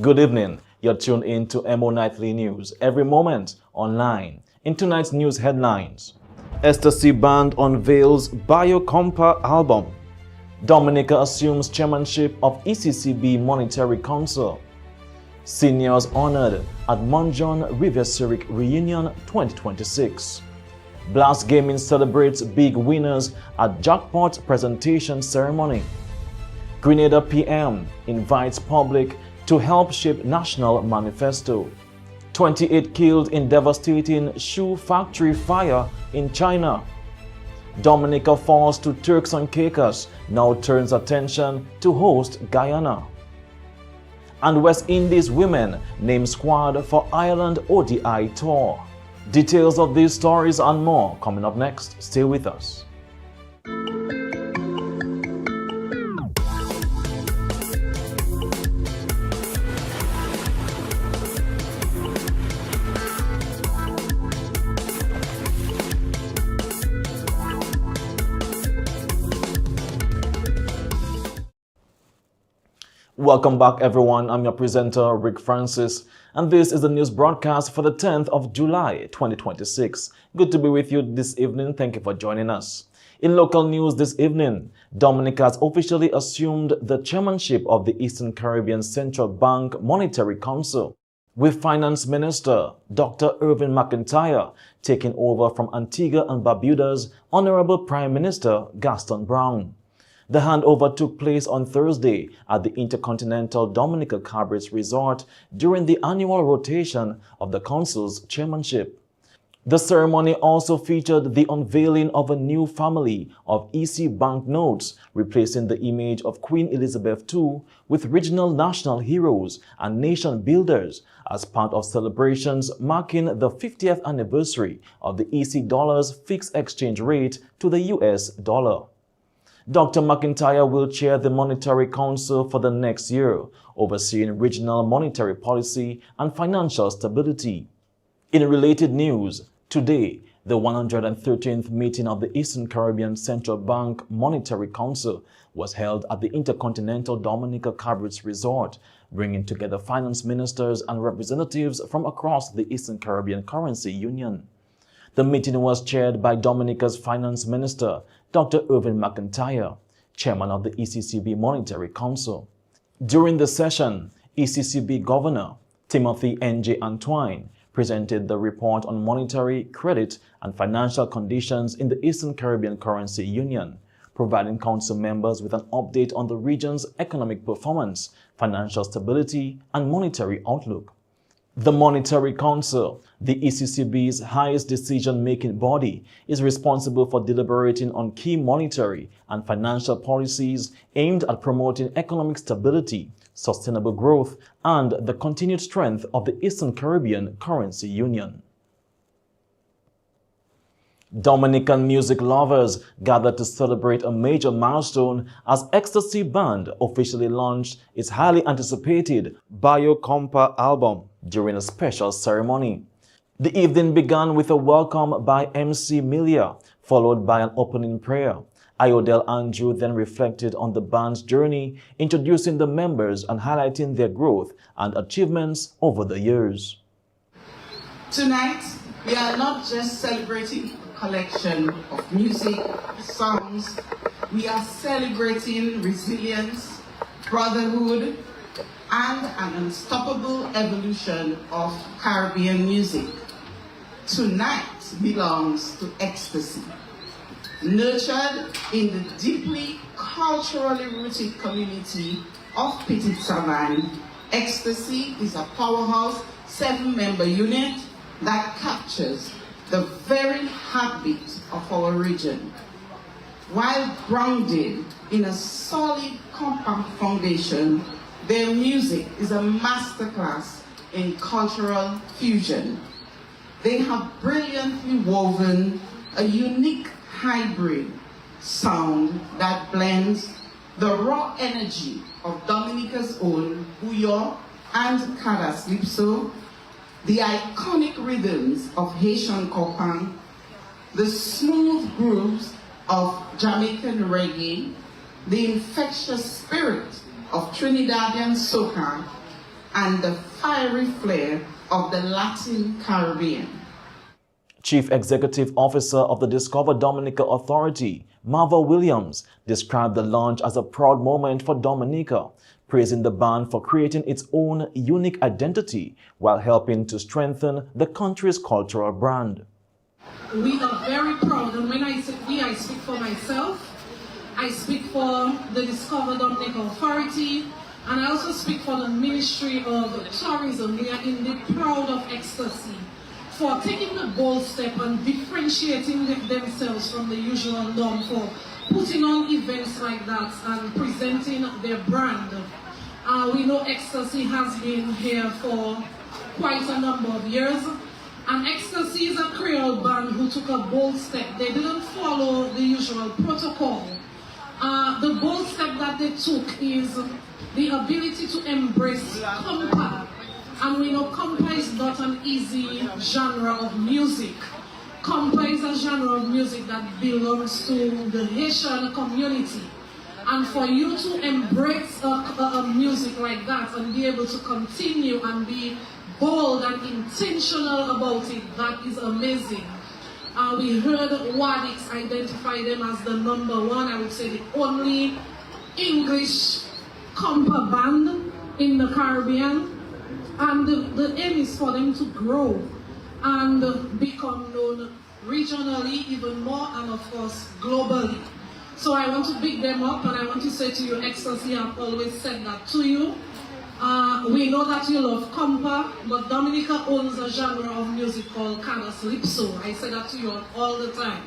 Good evening. You're tuned in to EmoNews every moment online. In tonight's news headlines, Ecstasy Band unveils Biocompa album. Dominica assumes chairmanship of ECCB Monetary Council. Seniors honored at Monjon Rivier Zurich Reunion 2026. Blast Gaming celebrates big winners at Jackpot presentation ceremony. Grenada PM invites public to help shape national manifesto. 28 killed in devastating shoe factory fire in China. Dominica falls to Turks and Caicos, now turns attention to host Guyana. And West Indies women name squad for Ireland ODI tour. Details of these stories and more coming up next. Stay with us. Welcome back, everyone. I'm your presenter, Rick Francis, and this is the news broadcast for the 10th of July, 2026. Good to be with you this evening. Thank you for joining us. In local news this evening, Dominica has officially assumed the chairmanship of the Eastern Caribbean Central Bank Monetary Council, with Finance Minister Dr. Irvin McIntyre taking over from Antigua and Barbuda's Honorable Prime Minister Gaston Brown. The handover took place on Thursday at the Intercontinental Dominica Cabarets Resort during the annual rotation of the Council's chairmanship. The ceremony also featured the unveiling of a new family of EC banknotes, replacing the image of Queen Elizabeth II with regional national heroes and nation builders as part of celebrations marking the 50th anniversary of the EC dollar's fixed exchange rate to the US dollar. Dr. McIntyre will chair the Monetary Council for the next year, overseeing regional monetary policy and financial stability. In related news, today, the 113th meeting of the Eastern Caribbean Central Bank Monetary Council was held at the Intercontinental Dominica Cabarets Resort, bringing together finance ministers and representatives from across the Eastern Caribbean Currency Union. The meeting was chaired by Dominica's Finance Minister, Dr. Irvin McIntyre, chairman of the ECCB Monetary Council. During the session, ECCB Governor Timothy N.J. Antoine presented the report on monetary, credit, and financial conditions in the Eastern Caribbean Currency Union, providing council members with an update on the region's economic performance, financial stability, and monetary outlook. The Monetary Council, the ECCB's highest decision-making body, is responsible for deliberating on key monetary and financial policies aimed at promoting economic stability, sustainable growth, and the continued strength of the Eastern Caribbean Currency Union. Dominican music lovers gathered to celebrate a major milestone as Ecstasy Band officially launched its highly anticipated Biocompa album during a special ceremony. The evening began with a welcome by MC Milia, followed by an opening prayer. Iodel Andrew then reflected on the band's journey, introducing the members and highlighting their growth and achievements over the years. Tonight, we are not just celebrating a collection of music, songs. We are celebrating resilience, brotherhood, and an unstoppable evolution of Caribbean music. Tonight belongs to Ecstasy. Nurtured in the deeply culturally rooted community of Petit Savan, Ecstasy is a powerhouse 7-member unit that captures the very heartbeat of our region. While grounded in a solid compact foundation, their music is a masterclass in cultural fusion. They have brilliantly woven a unique hybrid sound that blends the raw energy of Dominica's own Bouillon and Calypso, the iconic rhythms of Haitian Copang, the smooth grooves of Jamaican reggae, the infectious spirit of Trinidadian soca, and the fiery flair of the Latin Caribbean. Chief Executive Officer of the Discover Dominica Authority, Marva Williams, described the launch as a proud moment for Dominica, praising the band for creating its own unique identity while helping to strengthen the country's cultural brand. We are very proud, and when I say we, I speak for myself, I speak for the Discover Dominica Authority, and I also speak for the Ministry of Tourism. We are indeed proud of Ecstasy for taking the bold step and differentiating themselves from the usual norm, for putting on events like that and presenting their brand. We know Ecstasy has been here for quite a number of years, and Ecstasy is a Creole band who took a bold step. They didn't follow the usual protocol. The bold step that they took is the ability to embrace compa. And we know compa is not an easy genre of music. Compa is a genre of music that belongs to the Haitian community. And for you to embrace a music like that and be able to continue and be bold and intentional about it, that is amazing. We heard Wadix identify them as the #1, I would say the only English compa band in the Caribbean. And the aim is for them to grow and become known regionally even more, and of course globally. So I want to big them up, and I want to say to you, Ecstasy, I've always said that to you. We know that you love compa, but Dominica owns a genre of music called Calypso. I say that to you all the time.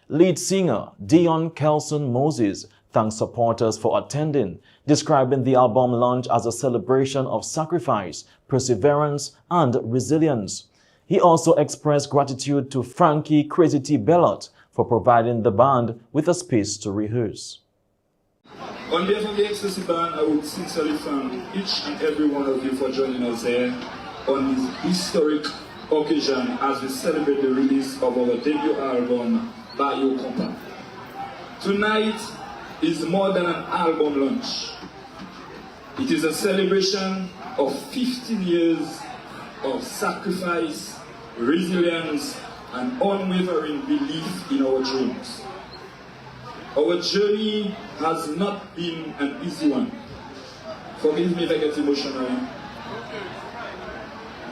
Lead singer Dion Kelson Moses thanked supporters for attending, describing the album launch as a celebration of sacrifice, perseverance, and resilience. He also expressed gratitude to Frankie Crazy T Bellot for providing the band with a space to rehearse. On behalf of the Ecstasy Band, I would sincerely thank each and every one of you for joining us here on this historic occasion as we celebrate the release of our debut album, Bayo Compa. Tonight is more than an album launch. It is a celebration of 15 years of sacrifice, resilience, and unwavering belief in our dreams. Our journey has not been an easy one. Forgive me if I get emotional.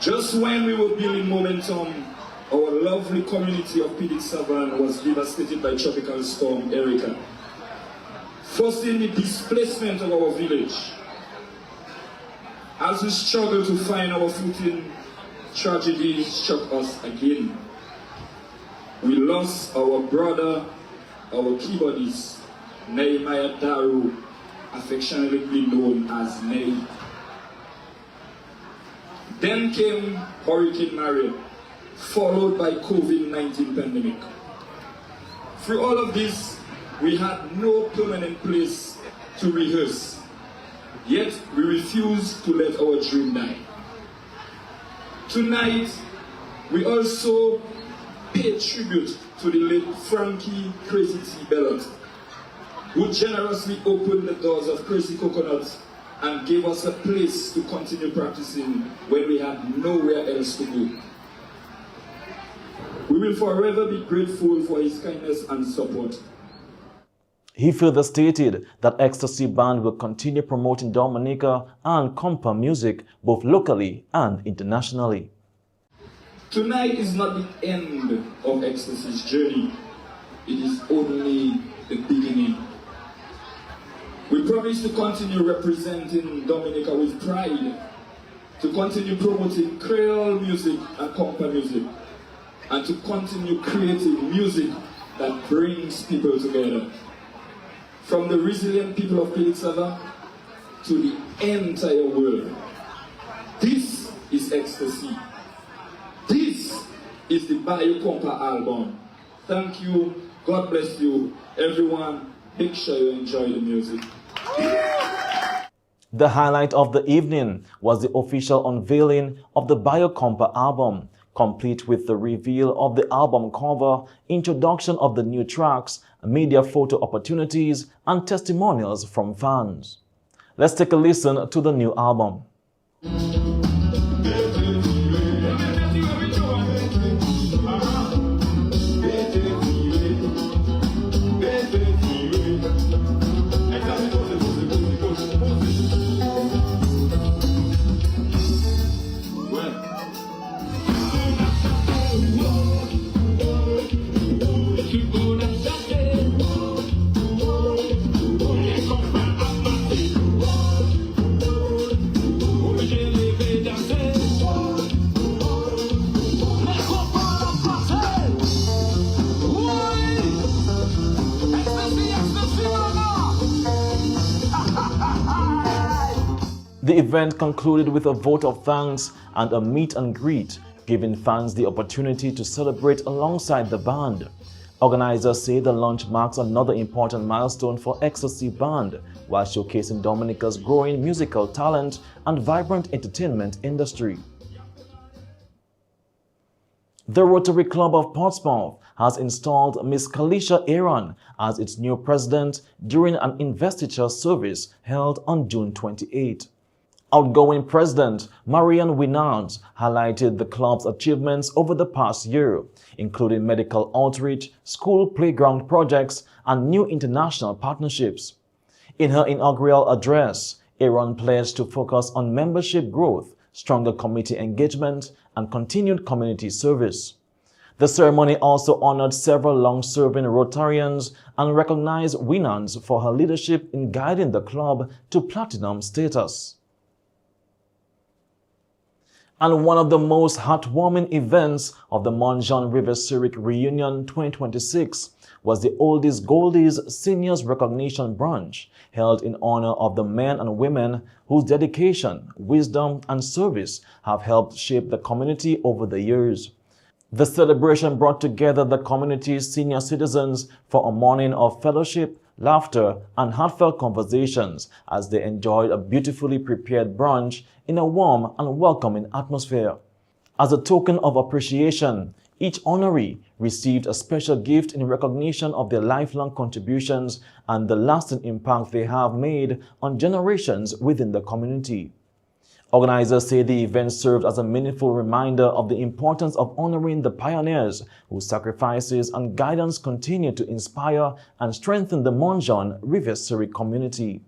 Just when we were building momentum, our lovely community of Pidix Savannah was devastated by Tropical Storm Erica, forcing the displacement of our village. As we struggle to find our footing, tragedy struck us again. We lost our brother, our keyboardist, Nehemiah Daru, affectionately known as Ney. Then came Hurricane Maria, followed by COVID-19 pandemic. Through all of this, we had no permanent place to rehearse, yet we refused to let our dream die. Tonight, we also pay tribute to the late Frankie Crazy T Bellot, who generously opened the doors of Crazy Coconuts and gave us a place to continue practicing when we had nowhere else to go. We will forever be grateful for his kindness and support. He further stated that Ecstasy Band will continue promoting Dominica and compa music both locally and internationally. Tonight is not the end of Ecstasy's journey. It is only the beginning. We promise to continue representing Dominica with pride, to continue promoting Creole music and compa music, and to continue creating music that brings people together. From the resilient people of Pidix Savannah to the entire world. This is Ecstasy. This is the Bayo Compa album. Thank you. God bless you. Everyone, make sure you enjoy the music. The highlight of the evening was the official unveiling of the Bayo Compa album, complete with the reveal of the album cover, introduction of the new tracks, media photo opportunities, and testimonials from fans. Let's take a listen to the new album. The event concluded with a vote of thanks and a meet and greet, giving fans the opportunity to celebrate alongside the band. Organizers say the launch marks another important milestone for Ecstasy Band, while showcasing Dominica's growing musical talent and vibrant entertainment industry. The Rotary Club of Portsmouth has installed Ms. Kalisha Aaron as its new president during an investiture service held on June 28. Outgoing President Marian Winards highlighted the club's achievements over the past year, including medical outreach, school playground projects, and new international partnerships. In her inaugural address, Aaron pledged to focus on membership growth, stronger committee engagement, and continued community service. The ceremony also honored several long-serving Rotarians and recognized Winards for her leadership in guiding the club to platinum status. And one of the most heartwarming events of the Mont Jean River Zurich Reunion 2026 was the Oldies Goldies Seniors Recognition Brunch, held in honor of the men and women whose dedication, wisdom, and service have helped shape the community over the years. The celebration brought together the community's senior citizens for a morning of fellowship, laughter, and heartfelt conversations as they enjoyed a beautifully prepared brunch in a warm and welcoming atmosphere. As a token of appreciation, each honoree received a special gift in recognition of their lifelong contributions and the lasting impact they have made on generations within the community. Organizers say the event served as a meaningful reminder of the importance of honoring the pioneers whose sacrifices and guidance continue to inspire and strengthen the Mont Jean River Zurich community.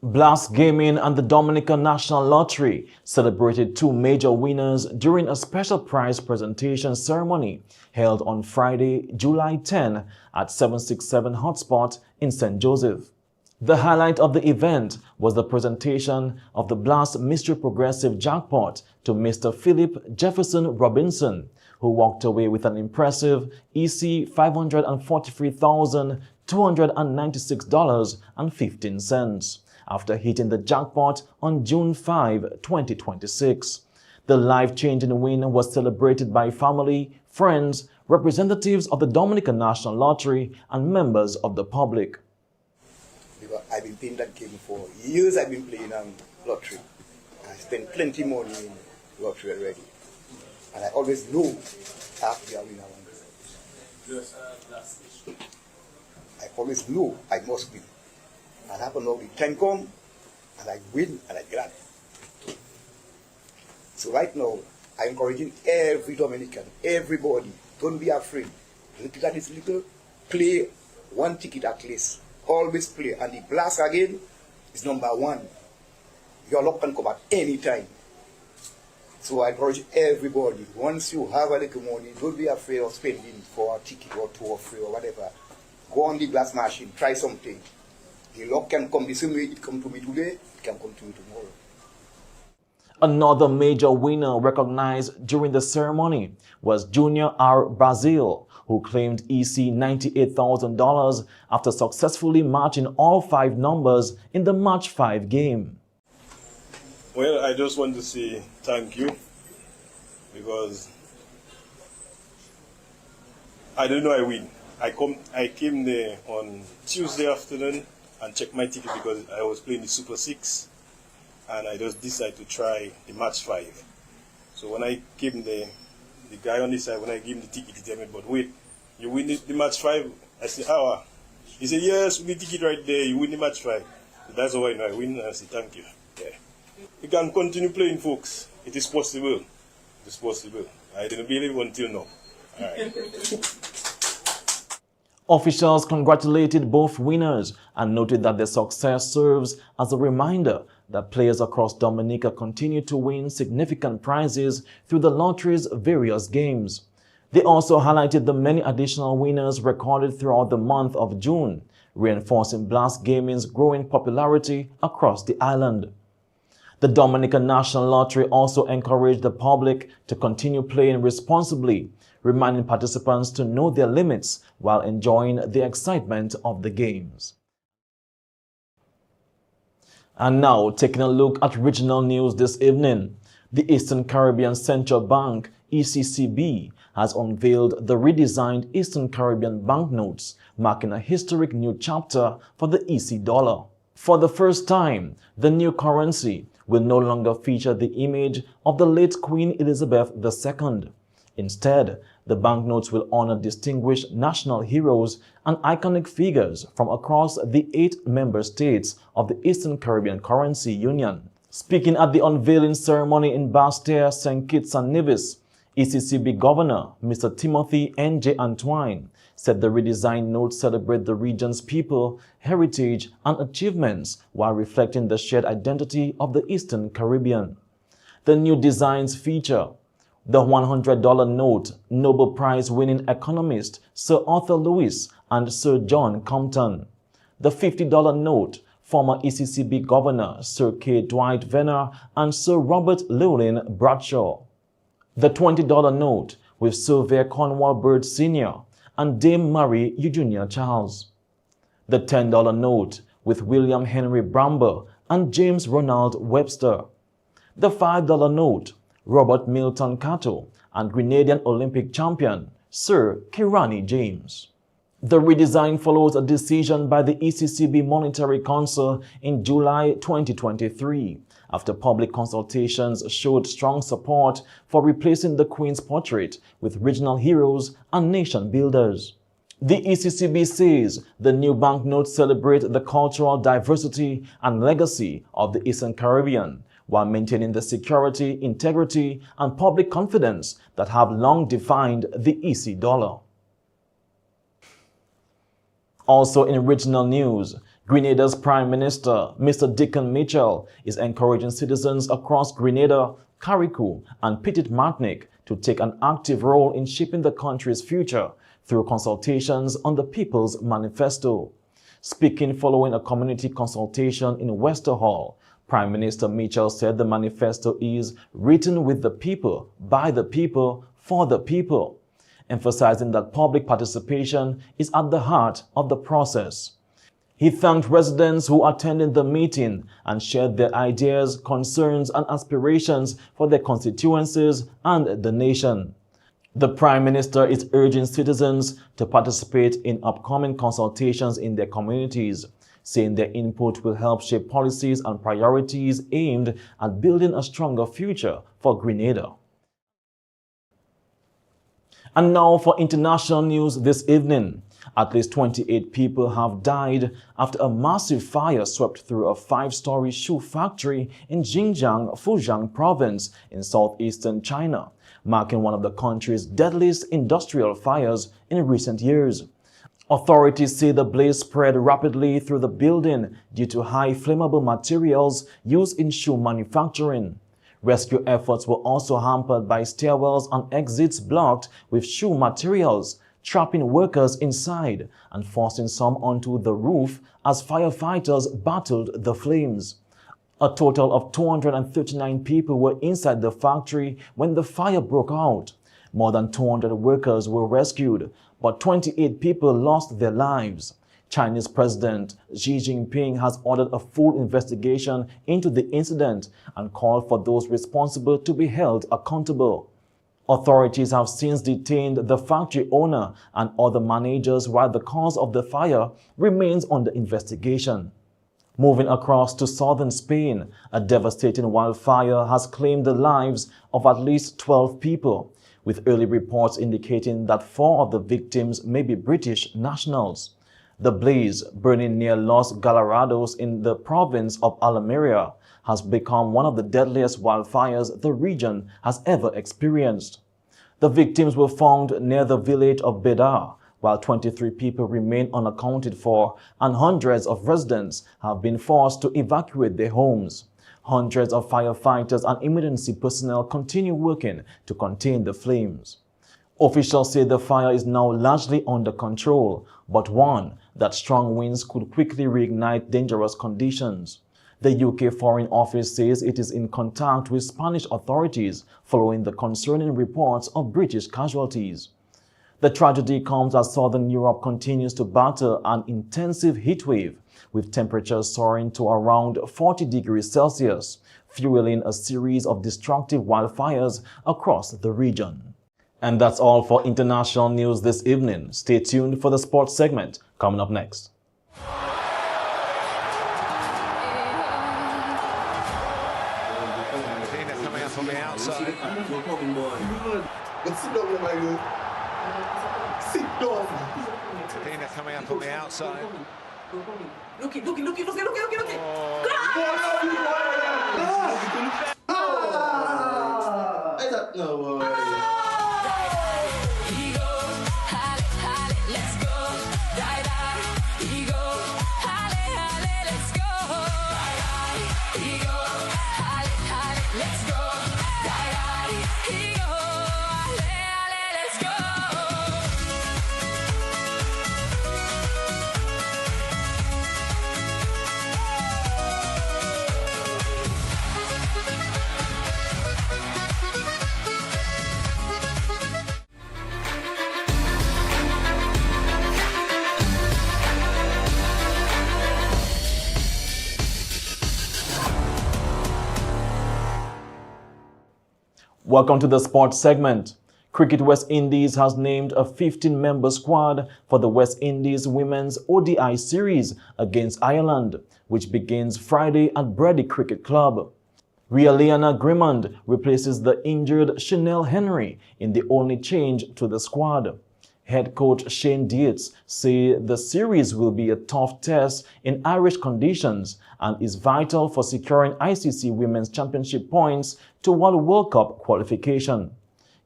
Blast Gaming and the Dominica National Lottery celebrated two major winners during a special prize presentation ceremony held on Friday, July 10 at 767 Hotspot in St. Joseph. The highlight of the event was the presentation of the Blast Mystery Progressive Jackpot to Mr. Philip Jefferson Robinson, who walked away with an impressive EC $543,296.15 after hitting the jackpot on June 5, 2026. The life-changing win was celebrated by family, friends, representatives of the Dominica National Lottery, and members of the public. I've been playing that game for years. I've been playing lottery. I spent plenty money in lottery already. And I always know I have to be a winner one day. I always know I must win. And happen now the time come and I win and I grab it. So right now, I'm encouraging every Dominican, everybody, don't be afraid. Look at this little, play one ticket at least. Always play, and the blast again is #1. Your luck can come at any time. So I encourage everybody, once you have a little money, don't be afraid of spending for a ticket or 2 or 3 or whatever. Go on the blast machine, try something. The luck can come the same way it come to me today, it can come to you tomorrow. Another major winner recognized during the ceremony was Junior R. Brazil, who claimed EC $98,000 after successfully matching all 5 numbers in the Match 5 game. Well, I just want to say thank you, because I didn't know I win. I came there on Tuesday afternoon and checked my ticket because I was playing the Super 6, and I just decided to try the Match 5. So when I came there, the guy on this side, when I gave him the ticket, he told me, but wait, you win the Match 5? I said, how? He said, yes, with the ticket right there, you win the Match 5. So that's how I know I win, and I said, thank you. Yeah. You can continue playing, folks. It is possible. It is possible. I didn't believe until now. All right. Officials congratulated both winners and noted that their success serves as a reminder that players across Dominica continue to win significant prizes through the lottery's various games. They also highlighted the many additional winners recorded throughout the month of June, reinforcing Blast Gaming's growing popularity across the island. The Dominica National Lottery also encouraged the public to continue playing responsibly, reminding participants to know their limits while enjoying the excitement of the games. And now, taking a look at regional news this evening, the Eastern Caribbean Central Bank, ECCB, has unveiled the redesigned Eastern Caribbean banknotes, marking a historic new chapter for the EC dollar. For the first time, the new currency will no longer feature the image of the late Queen Elizabeth II. Instead, the banknotes will honor distinguished national heroes and iconic figures from across the 8 member states of the Eastern Caribbean Currency Union. Speaking at the unveiling ceremony in Basse-Terre, St. Kitts and Nevis, ECCB Governor Mr. Timothy N.J. Antoine said the redesigned notes celebrate the region's people, heritage, and achievements while reflecting the shared identity of the Eastern Caribbean. The new designs feature the $100 note, Nobel Prize-winning economist Sir Arthur Lewis and Sir John Compton. The $50 note, former ECCB Governor Sir K. Dwight Venner and Sir Robert Llewellyn Bradshaw. The $20 note with Sir Vere Cornwall Bird Sr. and Dame Marie Eugenia Charles. The $10 note with William Henry Bramber and James Ronald Webster. The $5 note, Robert Milton Cato and Grenadian Olympic champion Sir Kirani James. The redesign follows a decision by the ECCB Monetary Council in July 2023 after public consultations showed strong support for replacing the Queen's portrait with regional heroes and nation builders. The ECCB says the new banknotes celebrate the cultural diversity and legacy of the Eastern Caribbean, while maintaining the security, integrity, and public confidence that have long defined the EC dollar. Also in regional news, Grenada's Prime Minister, Mr. Dickon Mitchell, is encouraging citizens across Grenada, Carriacou, and Petite Martinique to take an active role in shaping the country's future through consultations on the People's Manifesto. Speaking following a community consultation in Westerhall, Prime Minister Mitchell said the manifesto is written with the people, by the people, for the people, emphasizing that public participation is at the heart of the process. He thanked residents who attended the meeting and shared their ideas, concerns, and aspirations for their constituencies and the nation. The Prime Minister is urging citizens to participate in upcoming consultations in their communities, saying their input will help shape policies and priorities aimed at building a stronger future for Grenada. And now for international news this evening. At least 28 people have died after a massive fire swept through a 5-story shoe factory in Xinjiang, Fujian province in southeastern China, marking one of the country's deadliest industrial fires in recent years. Authorities say the blaze spread rapidly through the building due to high flammable materials used in shoe manufacturing. Rescue efforts were also hampered by stairwells and exits blocked with shoe materials, trapping workers inside and forcing some onto the roof as firefighters battled the flames. A total of 239 people were inside the factory when the fire broke out. More than 200 workers were rescued, but 28 people lost their lives. Chinese President Xi Jinping has ordered a full investigation into the incident and called for those responsible to be held accountable. Authorities have since detained the factory owner and other managers while the cause of the fire remains under investigation. Moving across to southern Spain, a devastating wildfire has claimed the lives of at least 12 people, with early reports indicating that 4 of the victims may be British nationals. The blaze, burning near Los Galerados in the province of Almería, has become one of the deadliest wildfires the region has ever experienced. The victims were found near the village of Bedar, while 23 people remain unaccounted for and hundreds of residents have been forced to evacuate their homes. Hundreds of firefighters and emergency personnel continue working to contain the flames. Officials say the fire is now largely under control, but warn that strong winds could quickly reignite dangerous conditions. The UK Foreign Office says it is in contact with Spanish authorities following the concerning reports of British casualties. The tragedy comes as southern Europe continues to battle an intensive heat wave, with temperatures soaring to around 40 degrees Celsius, fueling a series of destructive wildfires across the region. And that's all for international news this evening. Stay tuned for the sports segment coming up next. Coming up on the outside. Sit down, my girl. Sit down. Tina coming up on the outside. Look it. No. Welcome to the sports segment. Cricket West Indies has named a 15-member squad for the West Indies Women's ODI series against Ireland, which begins Friday at Brady Cricket Club. Rialiana Grimond replaces the injured Chanel Henry in the only change to the squad. Head coach Shane Dietz says the series will be a tough test in Irish conditions and is vital for securing ICC Women's Championship points toward World Cup qualification.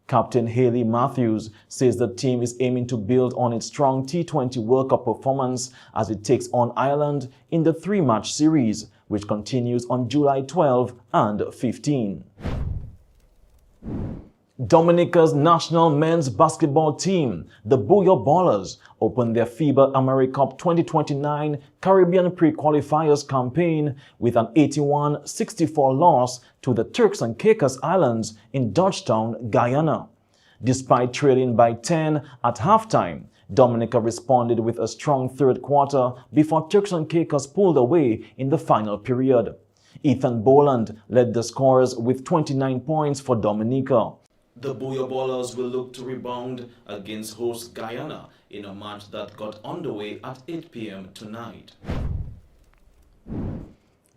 Captain Hayley Matthews says the team is aiming to build on its strong T20 World Cup performance as it takes on Ireland in the three-match series, which continues on July 12 and 15. Dominica's national men's basketball team, the Booyah Ballers, opened their FIBA AmeriCup 2029 Caribbean pre-qualifiers campaign with an 81-64 loss to the Turks and Caicos Islands in Georgetown, Guyana. Despite trailing by 10 at halftime, Dominica responded with a strong third quarter before Turks and Caicos pulled away in the final period. Ethan Boland led the scorers with 29 points for Dominica. The Booyah Ballers will look to rebound against host Guyana in a match that got underway at 8 p.m. tonight.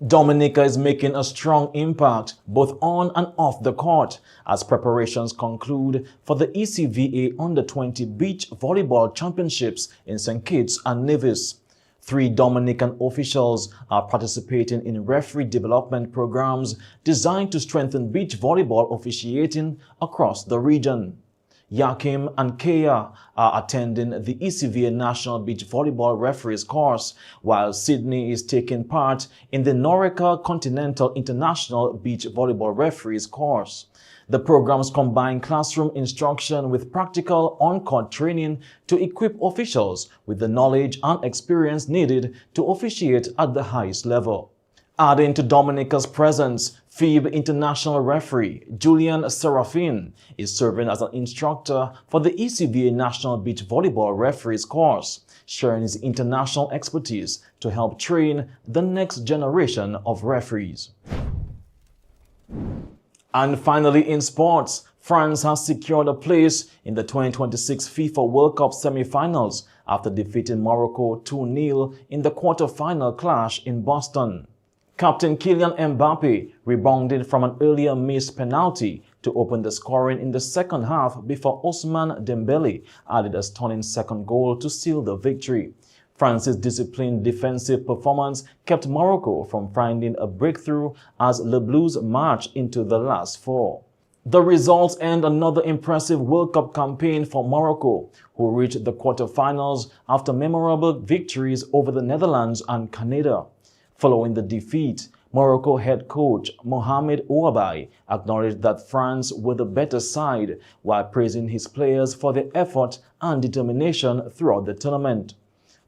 Dominica is making a strong impact both on and off the court as preparations conclude for the ECVA Under-20 Beach Volleyball Championships in St. Kitts and Nevis. 3 Dominican officials are participating in referee development programs designed to strengthen beach volleyball officiating across the region. Yakim and Kea are attending the ECVA National Beach Volleyball Referees course, while Sydney is taking part in the Norica Continental International Beach Volleyball Referees course. The programs combine classroom instruction with practical on-court training to equip officials with the knowledge and experience needed to officiate at the highest level. Adding to Dominica's presence, FIB international referee Julian Serafin is serving as an instructor for the ECVA National Beach Volleyball Referees course, sharing his international expertise to help train the next generation of referees. And finally, in sports, France has secured a place in the 2026 FIFA World Cup semi-finals after defeating Morocco 2-0 in the quarter-final clash in Boston. Captain Kylian Mbappe rebounded from an earlier missed penalty to open the scoring in the second half before Ousmane Dembele added a stunning second goal to seal the victory. France's disciplined defensive performance kept Morocco from finding a breakthrough as Le Blues marched into the last 4. The results end another impressive World Cup campaign for Morocco, who reached the quarterfinals after memorable victories over the Netherlands and Canada. Following the defeat, Morocco head coach Mohamed Ouabai acknowledged that France were the better side while praising his players for their effort and determination throughout the tournament.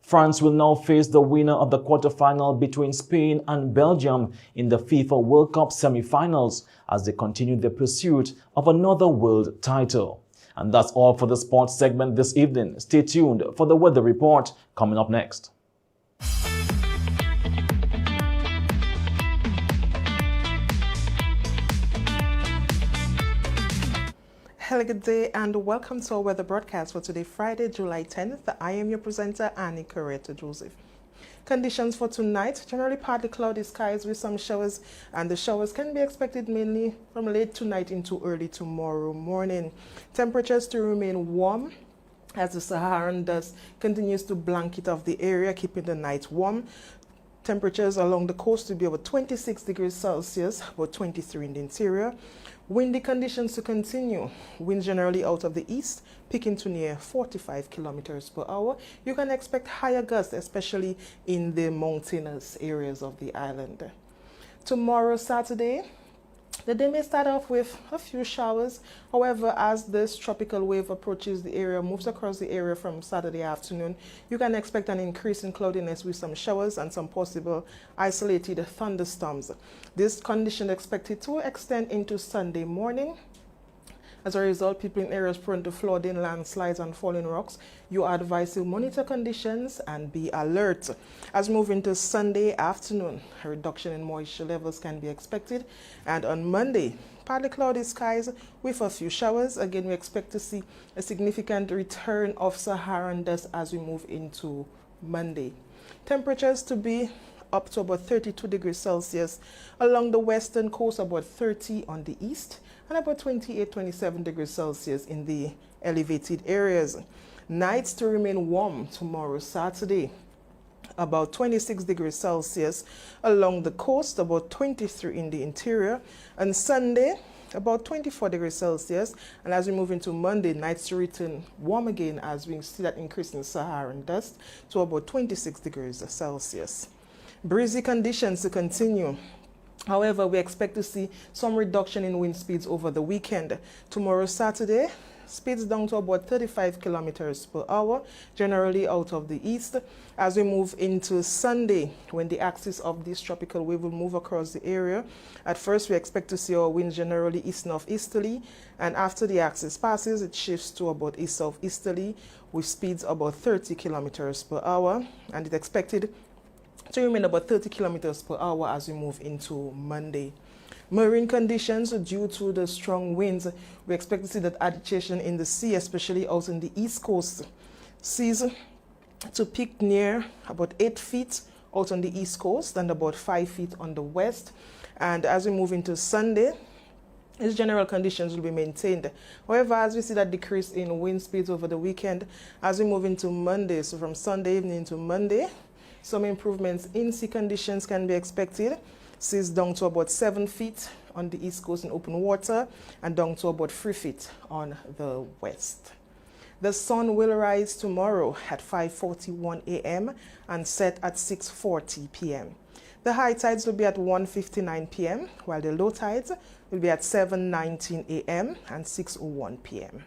France will now face the winner of the quarterfinal between Spain and Belgium in the FIFA World Cup semi-finals as they continue their pursuit of another world title. And that's all for the sports segment this evening. Stay tuned for the weather report coming up next. Hello, good day, and welcome to our weather broadcast for today, Friday, July 10th. I am your presenter, Annie Coretta Joseph. Conditions for tonight, generally partly cloudy skies with some showers, and the showers can be expected mainly from late tonight into early tomorrow morning. Temperatures to remain warm as the Saharan dust continues to blanket off the area, keeping the night warm. Temperatures along the coast will be about 26 degrees Celsius, about 23 in the interior. Windy conditions to continue. Winds generally out of the east, picking to near 45 kilometers per hour. You can expect higher gusts, especially in the mountainous areas of the island. Tomorrow, Saturday, the day may start off with a few showers. However, as this tropical wave approaches the area, moves across the area from Saturday afternoon, you can expect an increase in cloudiness with some showers and some possible isolated thunderstorms. This condition expected to extend into Sunday morning. As a result, people in areas prone to flooding, landslides, and falling rocks, you are advised to monitor conditions and be alert. As we move into Sunday afternoon, a reduction in moisture levels can be expected. And on Monday, partly cloudy skies with a few showers. Again, we expect to see a significant return of Saharan dust as we move into Monday. Temperatures to be up to about 32 degrees Celsius along the western coast, about 30 on the east, and about 28-27 degrees Celsius in the elevated areas. Nights to remain warm tomorrow, Saturday, about 26 degrees Celsius along the coast, about 23 in the interior, and Sunday, about 24 degrees Celsius. And as we move into Monday, nights to return warm again as we see that increase in Saharan dust to about 26 degrees Celsius. Breezy conditions to continue. However, we expect to see some reduction in wind speeds over the weekend. Tomorrow, Saturday, speeds down to about 35 kilometers per hour, generally out of the east. As we move into Sunday, when the axis of this tropical wave will move across the area, at first we expect to see our winds generally east-northeasterly, and after the axis passes, it shifts to about east-southeasterly with speeds about 30 kilometers per hour, and it's expected to remain about 30 kilometers per hour as we move into Monday. Marine conditions, due to the strong winds, we expect to see that agitation in the sea, especially out in the east coast. Seas to peak near about 8 feet out on the east coast and about 5 feet on the west. And as we move into Sunday, these general conditions will be maintained. However, as we see that decrease in wind speeds over the weekend, as we move into Monday, so from Sunday evening to Monday, some improvements in sea conditions can be expected. Seas down to about 7 feet on the east coast in open water and down to about 3 feet on the west. The sun will rise tomorrow at 5:41 a.m. and set at 6:40 p.m. The high tides will be at 1:59 p.m., while the low tides will be at 7:19 a.m. and 6:01 p.m.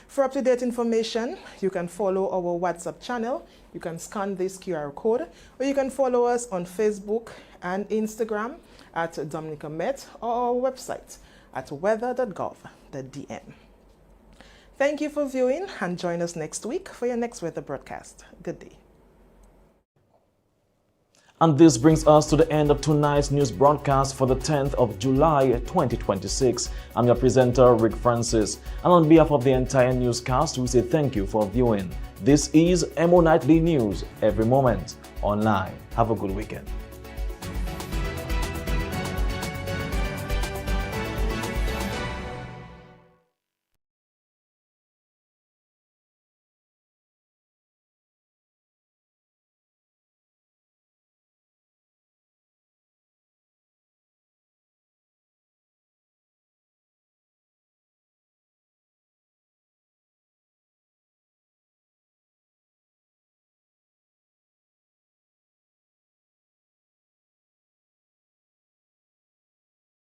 For up-to-date information, you can follow our WhatsApp channel. You can scan this QR code, or you can follow us on Facebook and Instagram at Dominica Met, or our website at weather.gov.dm. Thank you for viewing, and join us next week for your next weather broadcast. Good day. And this brings us to the end of tonight's news broadcast for the 10th of July 2026. I'm your presenter, Rick Francis. And on behalf of the entire newscast, we say thank you for viewing. This is Emo Nightly News, every moment online. Have a good weekend.